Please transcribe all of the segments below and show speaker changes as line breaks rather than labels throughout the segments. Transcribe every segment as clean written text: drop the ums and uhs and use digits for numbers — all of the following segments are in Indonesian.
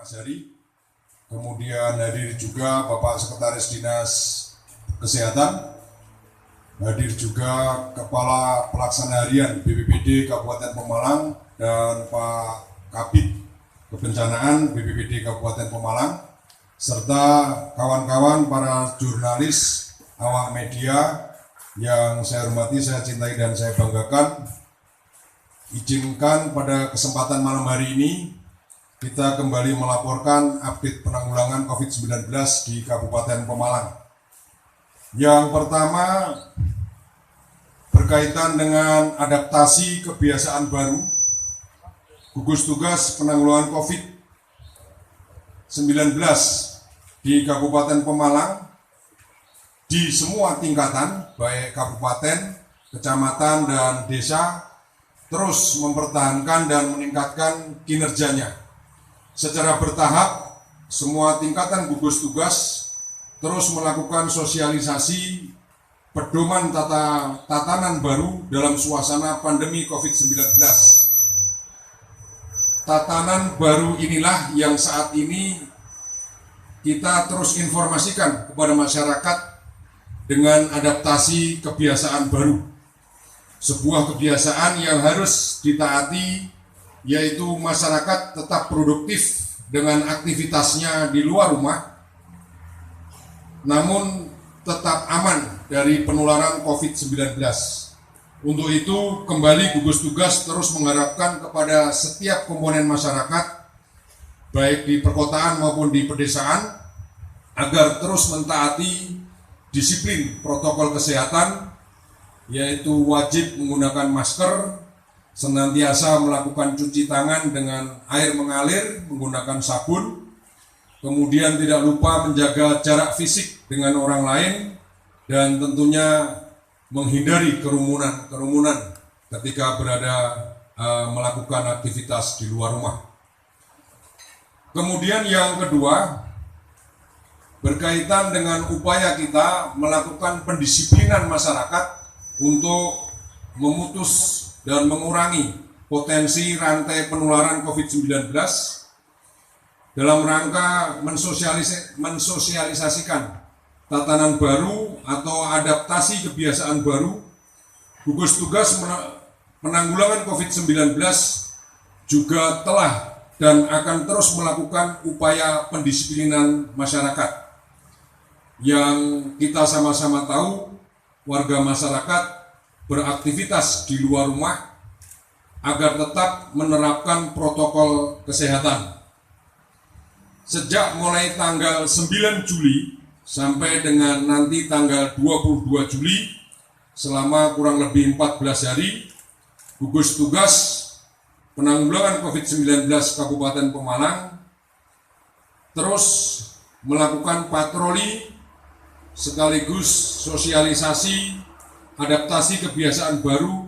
Mas Heri, kemudian hadir juga Bapak Sekretaris Dinas Kesehatan, hadir juga Kepala Pelaksana Harian BPBD Kabupaten Pemalang dan Pak Kabid Kebencanaan BPBD Kabupaten Pemalang, serta kawan-kawan para jurnalis, awak media yang saya hormati, saya cintai dan saya banggakan. Izinkan pada kesempatan malam hari ini kita kembali melaporkan update penanggulangan COVID-19 di Kabupaten Pemalang. Yang pertama berkaitan dengan adaptasi kebiasaan baru gugus tugas penanggulangan COVID-19 di Kabupaten Pemalang di semua tingkatan, baik kabupaten, kecamatan, dan desa, terus mempertahankan dan meningkatkan kinerjanya. Secara bertahap, semua tingkatan gugus tugas terus melakukan sosialisasi pedoman tatanan baru dalam suasana pandemi COVID-19. Tatanan baru inilah yang saat ini kita terus informasikan kepada masyarakat dengan adaptasi kebiasaan baru. Sebuah kebiasaan yang harus ditaati, yaitu masyarakat tetap produktif dengan aktivitasnya di luar rumah, namun tetap aman dari penularan COVID-19. Untuk itu, kembali gugus tugas terus mengharapkan kepada setiap komponen masyarakat, baik di perkotaan maupun di pedesaan, agar terus mentaati disiplin protokol kesehatan, yaitu wajib menggunakan masker, senantiasa melakukan cuci tangan dengan air mengalir menggunakan sabun, kemudian tidak lupa menjaga jarak fisik dengan orang lain, dan tentunya menghindari kerumunan ketika melakukan aktivitas di luar rumah. Kemudian yang kedua, berkaitan dengan upaya kita melakukan pendisiplinan masyarakat untuk memutus dan mengurangi potensi rantai penularan COVID-19 dalam rangka mensosialisasikan tatanan baru atau adaptasi kebiasaan baru. Gugus tugas penanggulangan COVID-19 juga telah dan akan terus melakukan upaya pendisiplinan masyarakat. Yang kita sama-sama tahu, warga masyarakat beraktivitas di luar rumah agar tetap menerapkan protokol kesehatan. Sejak mulai tanggal 9 Juli sampai dengan nanti tanggal 22 Juli, selama kurang lebih 14 hari, gugus tugas penanggulangan COVID-19 Kabupaten Pemalang terus melakukan patroli sekaligus sosialisasi adaptasi kebiasaan baru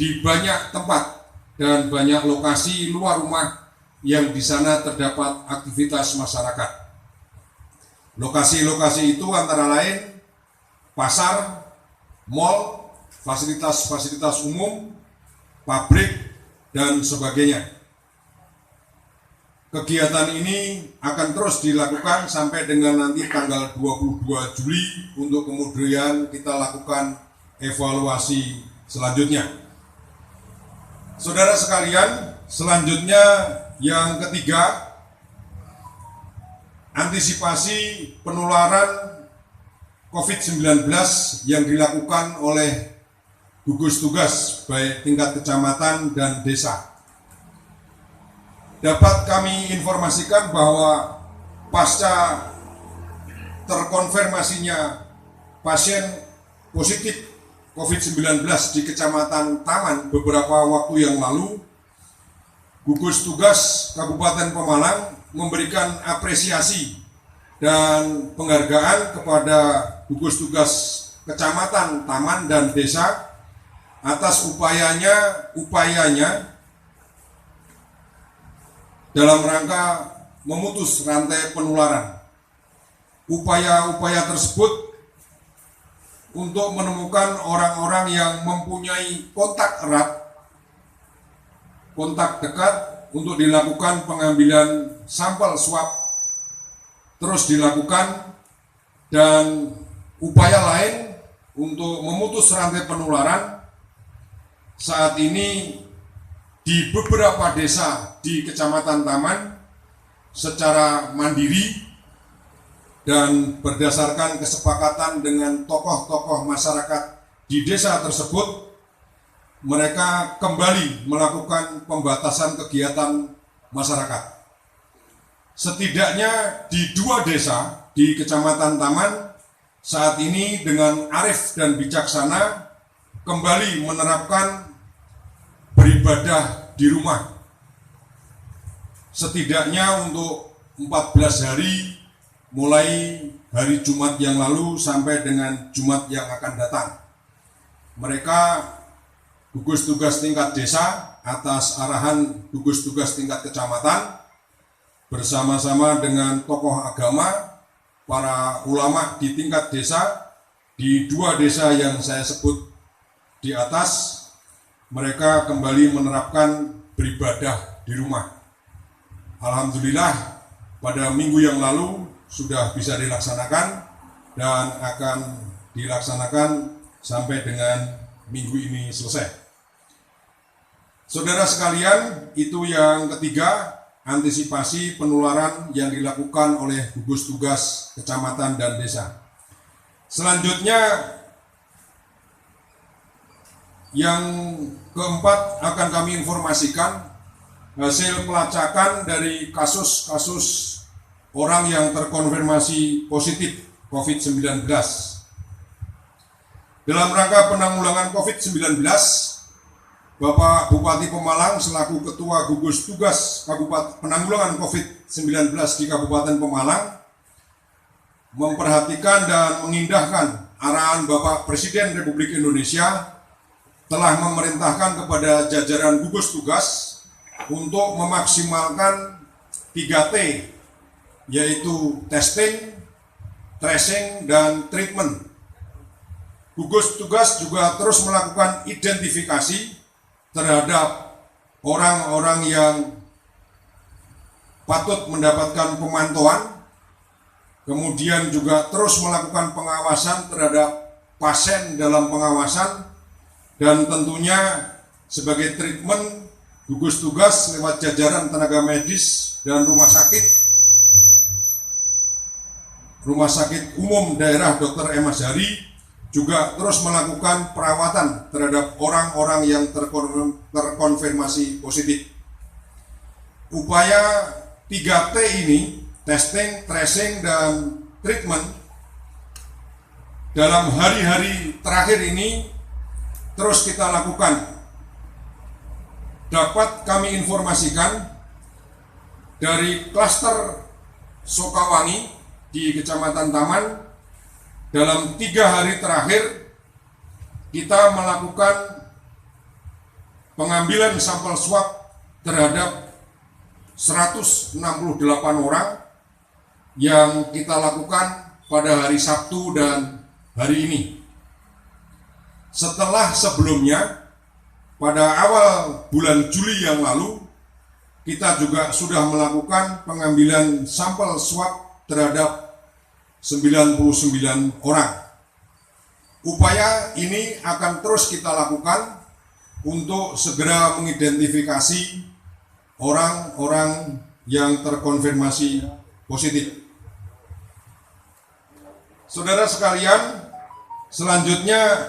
di banyak tempat dan banyak lokasi luar rumah yang di sana terdapat aktivitas masyarakat. Lokasi-lokasi itu antara lain pasar, mal, fasilitas-fasilitas umum, pabrik, dan sebagainya. Kegiatan ini akan terus dilakukan sampai dengan nanti tanggal 22 Juli untuk kemudian kita lakukan evaluasi selanjutnya. Saudara sekalian, selanjutnya yang ketiga, antisipasi penularan COVID-19 yang dilakukan oleh gugus tugas baik tingkat kecamatan dan desa. Dapat kami informasikan bahwa pasca terkonfirmasinya pasien positif COVID-19 di Kecamatan Taman beberapa waktu yang lalu, gugus tugas Kabupaten Pemalang memberikan apresiasi dan penghargaan kepada gugus tugas Kecamatan Taman dan Desa atas upayanya dalam rangka memutus rantai penularan. Upaya-upaya tersebut untuk menemukan orang-orang yang mempunyai kontak erat, kontak dekat, untuk dilakukan pengambilan sampel swab terus dilakukan, dan upaya lain untuk memutus rantai penularan saat ini di beberapa desa di Kecamatan Taman secara mandiri dan berdasarkan kesepakatan dengan tokoh-tokoh masyarakat di desa tersebut, mereka kembali melakukan pembatasan kegiatan masyarakat. Setidaknya di 2 desa di Kecamatan Taman saat ini dengan arif dan bijaksana kembali menerapkan beribadah di rumah. Setidaknya untuk 14 hari mulai hari Jumat yang lalu sampai dengan Jumat yang akan datang. Mereka gugus tugas tingkat desa atas arahan gugus tugas tingkat kecamatan bersama-sama dengan tokoh agama, para ulama di tingkat desa, di 2 desa yang saya sebut di atas, mereka kembali menerapkan beribadah di rumah. Alhamdulillah pada minggu yang lalu sudah bisa dilaksanakan dan akan dilaksanakan sampai dengan minggu ini selesai. Saudara sekalian, itu yang ketiga, antisipasi penularan yang dilakukan oleh gugus tugas kecamatan dan desa. Selanjutnya, yang keempat akan kami informasikan hasil pelacakan dari kasus-kasus orang yang terkonfirmasi positif COVID-19. Dalam rangka penanggulangan COVID-19, Bapak Bupati Pemalang selaku Ketua Gugus Tugas Penanggulangan COVID-19 di Kabupaten Pemalang memperhatikan dan mengindahkan arahan Bapak Presiden Republik Indonesia telah memerintahkan kepada jajaran gugus tugas untuk memaksimalkan 3T, yaitu testing, tracing, dan treatment. Gugus tugas juga terus melakukan identifikasi terhadap orang-orang yang patut mendapatkan pemantauan, kemudian juga terus melakukan pengawasan terhadap pasien dalam pengawasan, dan tentunya sebagai treatment, gugus tugas lewat jajaran tenaga medis dan rumah sakit umum daerah Dr. M. Azhari juga terus melakukan perawatan terhadap orang-orang yang terkonfirmasi positif. Upaya 3T ini, testing, tracing, dan treatment, dalam hari-hari terakhir ini terus kita lakukan. Dapat kami informasikan dari klaster Sokawangi di Kecamatan Taman, dalam 3 hari terakhir kita melakukan pengambilan sampel swab terhadap 168 orang yang kita lakukan pada hari Sabtu dan hari ini. Setelah sebelumnya pada awal bulan Juli yang lalu kita juga sudah melakukan pengambilan sampel swab terhadap 99 orang. Upaya ini akan terus kita lakukan untuk segera mengidentifikasi orang-orang yang terkonfirmasi positif. Saudara sekalian, selanjutnya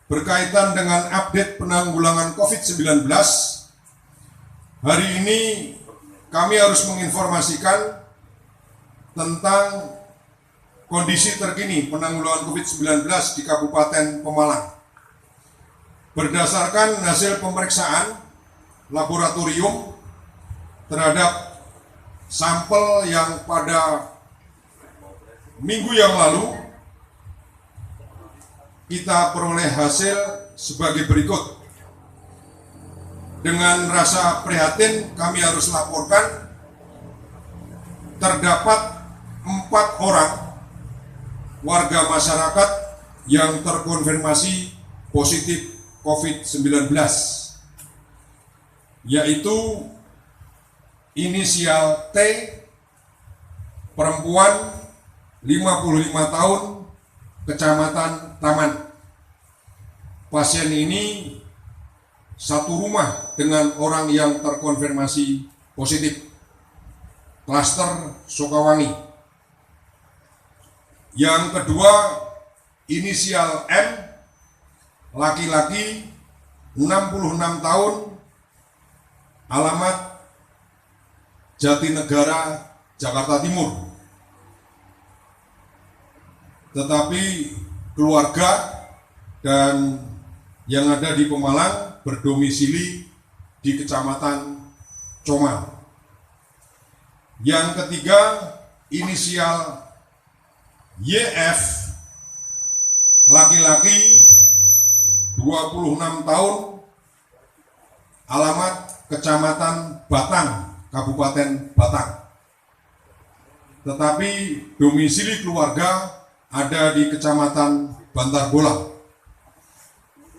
berkaitan dengan update penanggulangan COVID-19, hari ini kami harus menginformasikan tentang kondisi terkini penanggulangan COVID-19 di Kabupaten Pemalang. Berdasarkan hasil pemeriksaan laboratorium terhadap sampel yang pada minggu yang lalu, kita peroleh hasil sebagai berikut. Dengan rasa prihatin kami harus laporkan terdapat 4 orang warga masyarakat yang terkonfirmasi positif COVID-19, yaitu inisial T, perempuan 55 tahun, Kecamatan Taman. Pasien ini satu rumah dengan orang yang terkonfirmasi positif klaster Sukawangi. Yang kedua, inisial M, laki-laki 66 tahun, alamat Jatinegara, Jakarta Timur. Tetapi keluarga dan yang ada di Pemalang berdomisili di Kecamatan Comal. Yang ketiga, inisial YF, laki-laki 26 tahun, alamat Kecamatan Batang, Kabupaten Batang. Tetapi domisili keluarga ada di Kecamatan Bantarbola.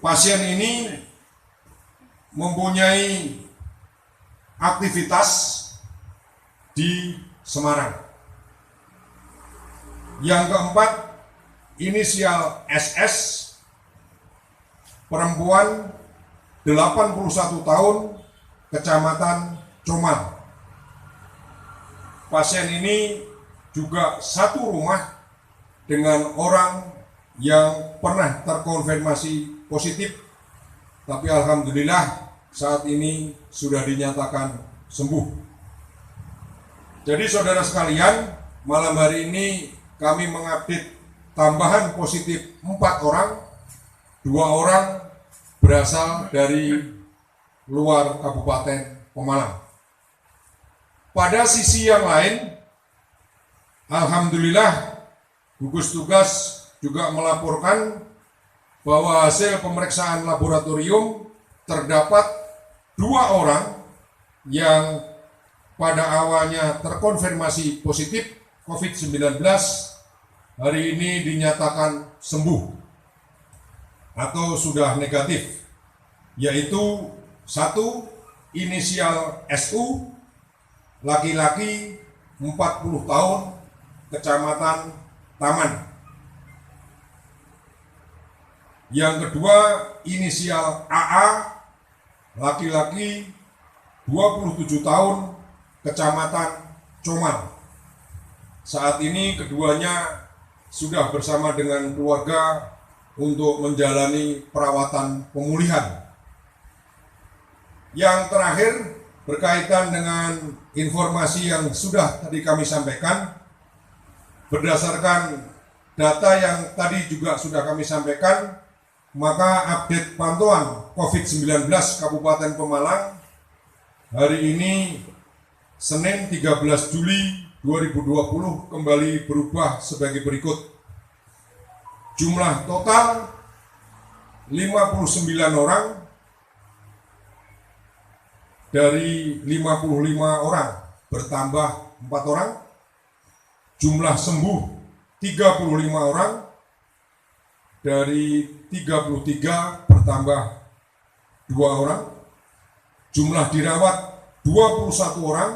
Pasien ini mempunyai aktivitas di Semarang. Yang keempat, inisial SS, perempuan 81 tahun, Kecamatan Comal. Pasien ini juga satu rumah dengan orang yang pernah terkonfirmasi positif, tapi alhamdulillah saat ini sudah dinyatakan sembuh. Jadi saudara sekalian, malam hari ini kami mengupdate tambahan positif 4 orang, 2 orang berasal dari luar Kabupaten Pemalang. Pada sisi yang lain, alhamdulillah gugus tugas juga melaporkan bahwa hasil pemeriksaan laboratorium terdapat 2 orang yang pada awalnya terkonfirmasi positif COVID-19 hari ini dinyatakan sembuh atau sudah negatif, yaitu 1 inisial SU, laki-laki 40 tahun, Kecamatan Taman. Yang kedua, inisial AA, laki-laki 27 tahun, Kecamatan Comal. Saat ini keduanya sudah bersama dengan keluarga untuk menjalani perawatan pemulihan. Yang terakhir, berkaitan dengan informasi yang sudah tadi kami sampaikan, berdasarkan data yang tadi juga sudah kami sampaikan, maka update pantauan COVID-19 Kabupaten Pemalang hari ini Senin 13 Juli 2020 kembali berubah sebagai berikut. Jumlah total 59 orang dari 55 orang bertambah 4 orang. Jumlah sembuh 35 orang dari 33 bertambah 2 orang. Jumlah dirawat 21 orang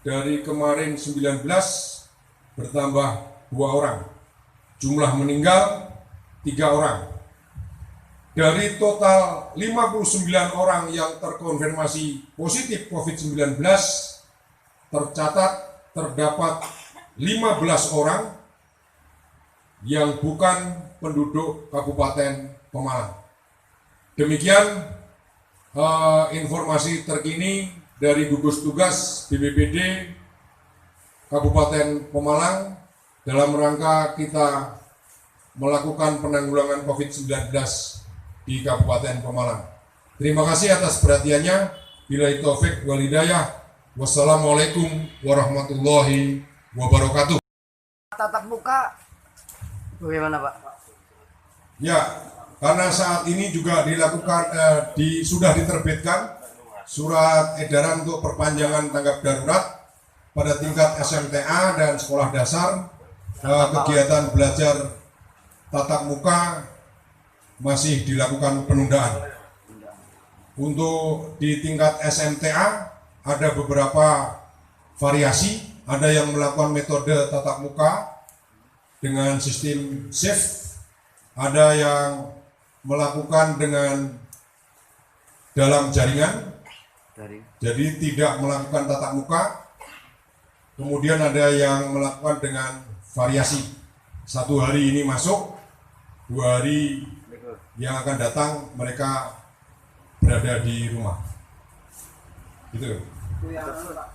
dari kemarin 19 bertambah 2 orang. Jumlah meninggal 3 orang. Dari total 59 orang yang terkonfirmasi positif COVID-19, tercatat terdapat 15 orang yang bukan penduduk Kabupaten Pemalang. Demikian informasi terkini dari gugus tugas BPBD Kabupaten Pemalang dalam rangka kita melakukan penanggulangan COVID-19 di Kabupaten Pemalang. Terima kasih atas perhatiannya. Billahi taufik wal hidayah. Wassalamualaikum warahmatullahi wabarakatuh.
Tatap muka bagaimana Pak?
Ya, karena saat ini juga dilakukan sudah diterbitkan surat edaran untuk perpanjangan tanggap darurat pada tingkat SMTA dan sekolah dasar, kegiatan belajar tatap muka masih dilakukan penundaan. Untuk di tingkat SMTA ada beberapa variasi, ada yang melakukan metode tatap muka dengan sistem shift, ada yang melakukan dengan dalam jaringan, jadi tidak melakukan tatap muka. Kemudian ada yang melakukan dengan variasi, 1 hari ini masuk, 2 hari yang akan datang mereka berada di rumah. Gitu.
Itu yang Pak,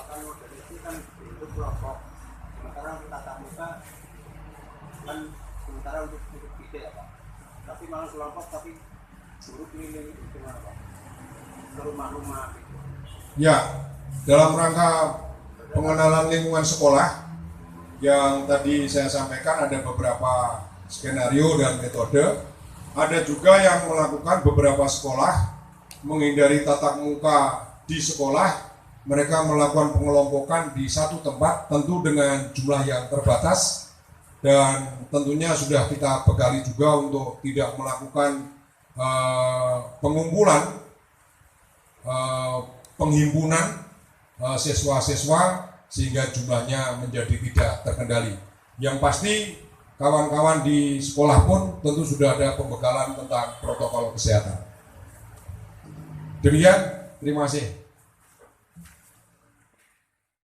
kalau dari itu kan itu kelompok, sementara untuk tatap muka kan sementara untuk tidak ya Pak, tapi malah kelompok tapi guru keliling itu gimana Pak, ke rumah-rumah gitu.
Ya, dalam rangka pengenalan lingkungan sekolah yang tadi saya sampaikan, ada beberapa skenario dan metode. Ada juga yang melakukan beberapa sekolah menghindari tatap muka di sekolah, mereka melakukan pengelompokan di satu tempat, tentu dengan jumlah yang terbatas, dan tentunya sudah kita bekali juga untuk tidak melakukan pengumpulan, penghimpunan siswa-siswa sehingga jumlahnya menjadi tidak terkendali. Yang pasti kawan-kawan di sekolah pun tentu sudah ada pembekalan tentang protokol kesehatan. Demikian, terima kasih.